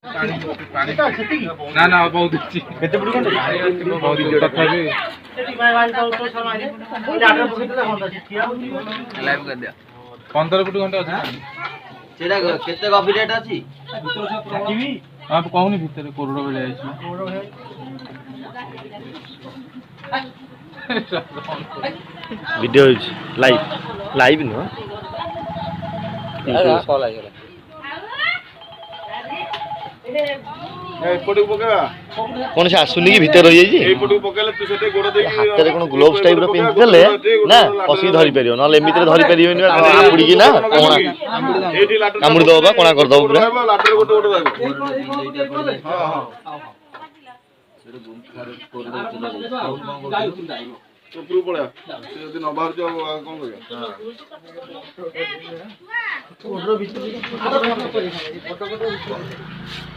ना ना बहुत अच्छी केते बुडी कोन बहुत तथापि लाइव कर दिया 15 फुट घंटा अछि सेटा केते कॉपी रेट अछि आप कहूनी भितर करोड़ बेले आइछि वीडियो लाइव लाइव नो कॉल आइला एपटू पकेबा कोन से आसुनी की भीतर रहि जाई एपटू पकेले तू सेटे गोड़ देकी हाथ रे कोन ग्लोव्स टाइप रो पिन देले ना कसी धरि परियो न एमिति रे धरि परियोनी आपुडी की ना कोना एठी लाटर कामुडी दबा कोना कर दबो पूरा लाटर गोटे गोटे रहबो हां हां उपरू पड़ा से यदि न बाहर जाओ कोन करिया